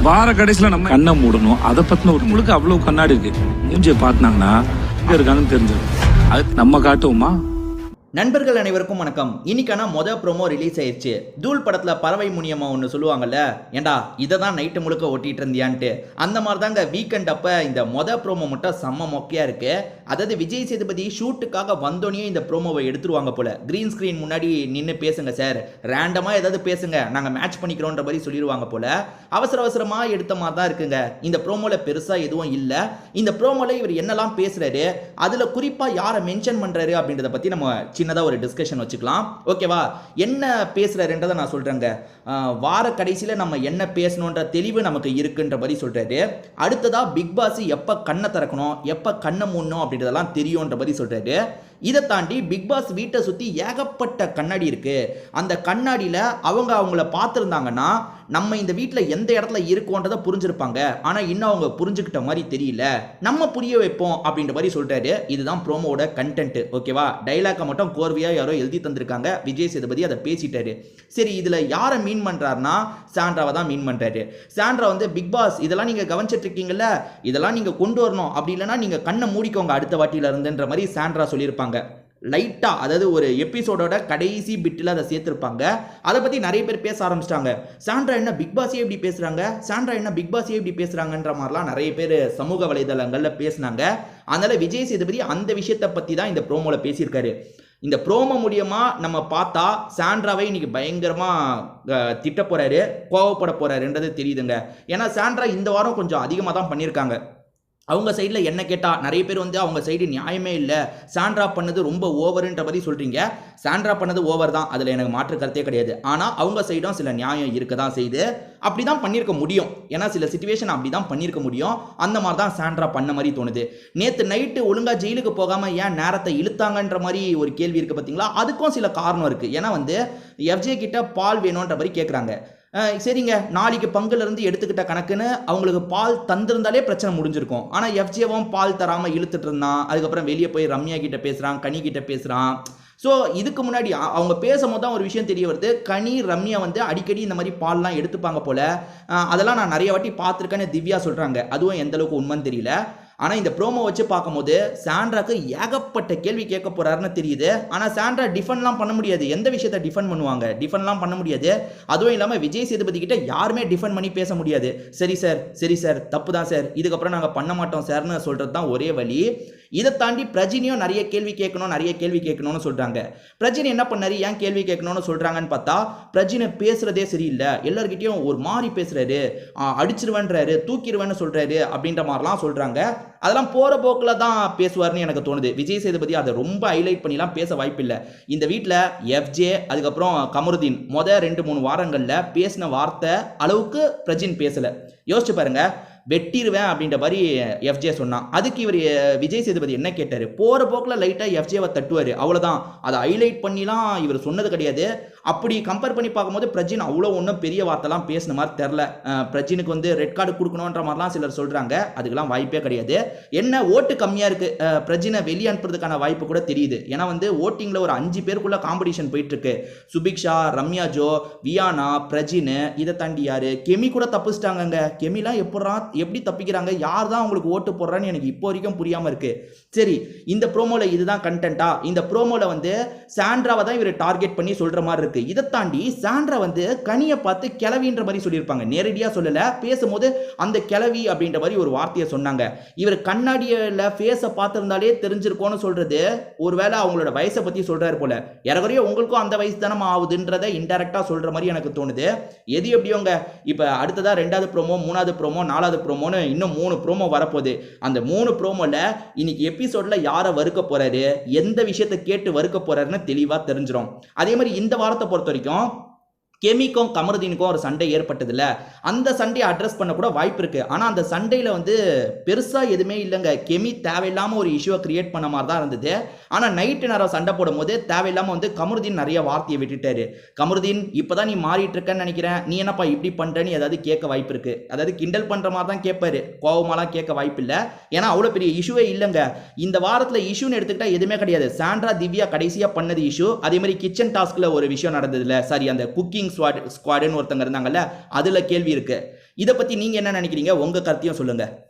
வார கடைசியில் நம்ம கண்ணை மூடணும். அதை பற்றின ஒரு முழுக்க அவ்வளோ கண்ணாடி இருக்கு. மூஞ்சியை பார்த்தாங்கன்னா இங்கே இருக்காங்கன்னு தெரிஞ்சிடும். அது நம்ம காட்டுவோமா? நண்பர்கள் அனைவருக்கும் வணக்கம். இன்னைக்கான ப்ரோமோ ரிலீஸ் ஆயிடுச்சு. தூள் படத்தில் பறவை முனியம்மா ஒன்று சொல்லுவாங்கல்ல, ஏண்டா இதை தான் நைட்டு முழுக்க ஒட்டிட்டு இருந்தியான்ட்டு. அந்த மாதிரி தாங்க வீக்கெண்ட் அப்போ இந்த ப்ரோமோ மட்டும் செம்ம மொக்கையாக இருக்கு. அதாவது விஜய் சேதுபதி ஷூட்டுக்காக வந்தோடனே இந்த ப்ரோமோவை எடுத்துருவாங்க போல. கிரீன் ஸ்க்ரீன் முன்னாடி நின்று பேசுங்க சார், ரேண்டமாக ஏதாவது பேசுங்க, நாங்கள் மேட்ச் பண்ணிக்கிறோன்ற மாதிரி சொல்லிடுவாங்க போல. அவசர அவசரமாக எடுத்த மாதிரி தான் இருக்குங்க. இந்த ப்ரோமோவில் பெருசாக எதுவும் இல்லை. இந்த ப்ரோமோவில் இவர் என்னெல்லாம் பேசுறாரு, அதில் குறிப்பாக யாரை மென்ஷன் பண்ணுறாரு அப்படின்றத பற்றி நம்ம சின்னதாக ஒரு டிஸ்கஷன் வச்சுக்கலாம். ஓகேவா? என்ன பேசுறாருன்றதை நான் சொல்றேங்க. வார கடைசியில் நம்ம என்ன பேசணுன்ற தெளிவு நமக்கு இருக்குன்ற மாதிரி சொல்றாரு. அடுத்ததா பிக் பாஸ் எப்ப கண்ணை திறக்கணும், எப்ப கண்ணை மூடணும் அப்படின்றதெல்லாம் தெரியும்ன்ற மாதிரி சொல்றாரு. இதை தாண்டி பிக் பாஸ் வீட்டை சுற்றி ஏகப்பட்ட கண்ணாடி இருக்கு. அந்த கண்ணாடியில் அவங்கள பார்த்துருந்தாங்கன்னா நம்ம இந்த வீட்டில் எந்த இடத்துல இருக்கோன்றதை புரிஞ்சிருப்பாங்க. ஆனால் இன்னும் அவங்க புரிஞ்சுக்கிட்ட மாதிரி தெரியல, நம்ம புரிய வைப்போம் அப்படின்ற மாதிரி சொல்றாரு. இதுதான் ப்ரோமோட கண்டென்ட். ஓகேவா? டைலாக்கை மட்டும் கோர்வையாக யாரோ எழுதி தந்திருக்காங்க. விஜய் சேதுபதி அதை பேசிட்டாரு. சரி, இதில் யாரை மீன் பண்ணுறாருன்னா சாண்ட்ராவை தான் மீன் பண்ணுறாரு. சாண்ட்ரா வந்து பிக் பாஸ் இதெல்லாம் நீங்கள் கவனிச்சிட்டு இருக்கீங்கல்ல, இதெல்லாம் நீங்கள் கொண்டு வரணும், அப்படி இல்லைன்னா நீங்கள் கண்ணை மூடிக்கோங்க அடுத்த வாட்டியில இருந்துன்ற மாதிரி சாண்ட்ரா சொல்லியிருப்பாங்க. லைட்டா, அதாவது ஒரு எபிசோடோட கடைசி பிட்டில் அதை சேர்த்திருப்பாங்க. அதை பற்றி நிறைய பேர் பேச ஆரம்பிச்சிட்டாங்க. சாண்ட்ரா என்ன பிக் பாஸே எப்படி பேசுகிறாங்க, சாண்ட்ரா என்ன பிக் பாஸே எப்படி பேசுகிறாங்கன்ற மாதிரிலாம் நிறைய பேர் சமூக வலைதளங்களில் பேசினாங்க. அதனால விஜய் சேதுபதி அந்த விஷயத்தை பற்றி தான் இந்த ப்ரோமோவில் பேசியிருக்காரு. இந்த ப்ரோமோ மூலியமா நம்ம பார்த்தா சாண்ட்ராவை இன்னைக்கு பயங்கரமாக திட்ட போறாரு, கோவப்பட போறாருன்றது தெரியுதுங்க. ஏன்னா சாண்ட்ரா இந்த வாரம் கொஞ்சம் அதிகமாக தான் பண்ணியிருக்காங்க. அவங்க சைடில் என்ன கேட்டால் நிறைய பேர் வந்து அவங்க சைடு நியாயமே இல்லை, சாண்ட்ரா பண்ணது ரொம்ப ஓவருன்ற மாதிரி சொல்கிறீங்க. சாண்ட்ரா பண்ணது ஓவர் தான், அதில் எனக்கு மாற்று கருத்தே கிடையாது. ஆனால் அவங்க சைடும் சில நியாயம் இருக்க தான் செய்து. அப்படி தான் பண்ணியிருக்க முடியும், ஏன்னா சில சிச்சுவேஷன் அப்படி தான் பண்ணியிருக்க முடியும். அந்த மாதிரி தான் சாண்ட்ரா பண்ண மாதிரி தோணுது. நேற்று நைட்டு ஒழுங்காக ஜெயிலுக்கு போகாமல் ஏன் நேரத்தை இழுத்தாங்கன்ற மாதிரி ஒரு கேள்வி இருக்குது பார்த்தீங்களா? அதுக்கும் சில காரணம் இருக்குது. ஏன்னா வந்து எஃப்ஜே கிட்ட பால் வேணுன்ற மாதிரி கேட்குறாங்க. சரிங்க, நாளைக்கு பங்குலேருந்து எடுத்துக்கிட்ட கணக்குன்னு அவங்களுக்கு பால் தந்திருந்தாலே பிரச்சனை முடிஞ்சிருக்கும். ஆனால் எஃப்ஜேவும் பால் தராமல் இழுத்துட்டு இருந்தான். அதுக்கப்புறம் வெளியே போய் ரம்யா கிட்ட பேசுகிறான், கனி கிட்ட பேசுகிறான். ஸோ இதுக்கு முன்னாடி அவங்க பேசும்போது தான் ஒரு விஷயம் தெரிய வருது. கனி ரம்யா வந்து அடிக்கடி இந்த மாதிரி பால்லாம் எடுத்துப்பாங்க போல. அதெல்லாம் நான் நிறைய வாட்டி பார்த்துருக்கேன்னு திவ்யா சொல்கிறாங்க. அதுவும் எந்த அளவுக்கு உண்மைன்னு தெரியல. ஆனால் இந்த ப்ரோமோ வச்சு பார்க்கும்போது சாண்ட்ராக்கு ஏகப்பட்ட கேள்வி கேட்க போறாருன்னு தெரியுது. ஆனால் சாண்ட்ரா டிஃபெண்ட்லாம் பண்ண முடியாது. எந்த விஷயத்தை டிஃபெண்ட் பண்ணுவாங்க? டிஃபெண்ட்லாம் பண்ண முடியாது. அதுவும் இல்லாமல் விஜய் சேதுபதி கிட்ட யாருமே டிஃபெண்ட் பண்ணி பேச முடியாது. சரி சார், சரி சார், தப்பு தான் சார், இதுக்கப்புறம் நாங்கள் பண்ண மாட்டோம் சார்னு சொல்கிறது தான் ஒரே வழி. இதை தாண்டி பிரஜினியும் நிறைய கேள்வி கேட்கணும்னு சொல்கிறாங்க. பிரஜினி என்ன பண்ணாரு, ஏன் கேள்வி கேட்கணும்னு சொல்கிறாங்கன்னு பார்த்தா பிரஜினை பேசுகிறதே சரியில்லை, எல்லார்கிட்டையும் ஒரு மாதிரி பேசுகிறாரு, அடிச்சிருவேன்றாரு, தூக்கிடுவேன்னு சொல்கிறாரு அப்படின்ற மாதிரிலாம் சொல்கிறாங்க. அதெல்லாம் போகிற போக்கில் தான் பேசுவார்னு எனக்கு தோணுது. விஜய் சேதுபதி அதை ரொம்ப ஹைலைட் பண்ணிலாம் பேச வாய்ப்பில்லை. இந்த வீட்டில் எஃப்ஜே அதுக்கப்புறம் கமருதீன் 2-3 வாரங்களில் பேசின வார்த்தை அளவுக்கு பிரஜின் பேசலை. யோசிச்சு பாருங்க. வெட்டிடுவேன் அப்படின்ற மாதிரி எஃப்ஜே சொன்னான். அதுக்கு இவர் விஜய் சேதுபதி என்ன கேட்டார்? போகிற போக்கில் லைட்டாக எஃப்ஜேவை தட்டுவார், அவ்வளோதான். அதை ஹைலைட் பண்ணிலாம் இவர் சொன்னது கிடையாது. அப்படி கம்பேர் பண்ணி பார்க்கும்போது பிரஜின் அவ்வளோ ஒன்றும் பெரிய வார்த்தைலாம் பேசின மாதிரி தெரில. பிரஜினுக்கு வந்து ரெட் கார்டு கொடுக்கணுன்ற மாதிரிலாம் சிலர் சொல்கிறாங்க. அதுக்கெல்லாம் வாய்ப்பே கிடையாது. என்ன ஓட்டு கம்மியாக இருக்குது, பிரஜினை வெளியே அனுப்புறதுக்கான வாய்ப்பு கூட தெரியுது. ஏன்னா வந்து ஓட்டிங்கில் ஒரு 5 பேருக்குள்ள காம்படிஷன் போயிட்டுருக்கு. சுபிக்ஷா, ரம்யா ஜோ, வியானா, பிரஜின், இதை தாண்டி யார், கெமி கூட தப்பிச்சிட்டாங்கங்க. கெமிலாம் எப்படி தப்பிக்கிறாங்க, யார் தான் உங்களுக்கு ஓட்டு போடுறான்னு எனக்கு இப்போ வரைக்கும் புரியாமல் இருக்குது. சரி, இந்த ப்ரோமோவில் இதுதான் கண்டென்ட்டா? இந்த ப்ரோமோவில் வந்து சாண்ட்ராவை தான் இவர் டார்கெட் பண்ணி சொல்கிற மாதிரி இருக்குது. இதை தாண்டி சாண்ட்ரா வந்து கனியை பார்த்து கிளவின்ற மாதிரி சொல்லியிருப்பாங்க. நேரடியாக சொல்லலை, பேசும்போது அந்த கிளவி அப்படின்ற மாதிரி ஒரு வார்த்தையை சொன்னாங்க. இவர் கண்ணாடியில் ஃபேஸை பார்த்துருந்தாலே தெரிஞ்சிருக்கோன்னு சொல்கிறது ஒருவேளை அவங்களோட வயசை பற்றி சொல்கிறாரு போல. ஏறக்குறைய உங்களுக்கும் அந்த வயசு தானே ஆகுதுன்றதை இன்டெரக்டாக சொல்கிற மாதிரி எனக்கு தோணுது. எது எப்படியோங்க, இப்போ அடுத்ததாக 2வது ப்ரோமோ, 3வது ப்ரோமோ, 4வது ப்ரோமோன்னு இன்னும் 3 ப்ரோமோ வரப்போகுது. அந்த 3 ப்ரோமோல இன்னைக்கு எபிசோட்ல யாரை வறுக்க போறாரு, எந்த விஷயத்தை கேட்டு வறுக்க போறாருன்னு தெளிவா தெரிஞ்சிடும். அதே மாதிரி இந்த வாரத்தை பொறுத்த வரைக்கும் கெமிக்கும் கமருதீனுக்கும் ஒரு சண்டை ஏற்பட்டதில்ல, அந்த சண்டையை அட்ரஸ் பண்ண கூட வாய்ப்பு இருக்கு. ஆனால் அந்த சண்டையில் வந்து பெருசாக எதுவுமே இல்லைங்க. கெமி தேவையில்லாமல் ஒரு இஷ்யூவை கிரியேட் பண்ண மாதிரி தான் இருந்தது. ஆனால் நைட்டு நேரம் சண்டை போடும் போது தேவையில்லாமல் வந்து கமருதீன் நிறைய வார்த்தையை விட்டுட்டாரு. கமருதீன் இப்போதான் நீ மாறிட்டு இருக்கன்னு நினைக்கிறேன், நீ என்னப்பா இப்படி பண்ணுறேன்னு ஏதாவது கேட்க வாய்ப்பு இருக்கு. அதாவது கிண்டல் பண்ணுற மாதிரி தான் கேட்பாரு, கோவமாலாம் கேட்க வாய்ப்பு இல்லை. ஏன்னா அவ்வளோ பெரிய இஷ்யூவே இல்லைங்க. இந்த வாரத்தில் இஷ்யூன்னு எடுத்துக்கிட்டா எதுவுமே கிடையாது. சாண்ட்ரா திவ்யா கடைசியாக பண்ணது இஷ்யூ. அதே மாதிரி கிச்சன் டாஸ்கில் ஒரு விஷயம் நடந்ததில்ல, சாரி அந்த குக்கிங் ஸ்குவாடுன்னு ஒருத்தங்க இருந்தாங்கல்ல, அதுல கேள்வி இருக்கு. இதை பத்தி நீங்க என்ன நினைக்கிறீங்க? உங்க கருத்தையும் சொல்லுங்க.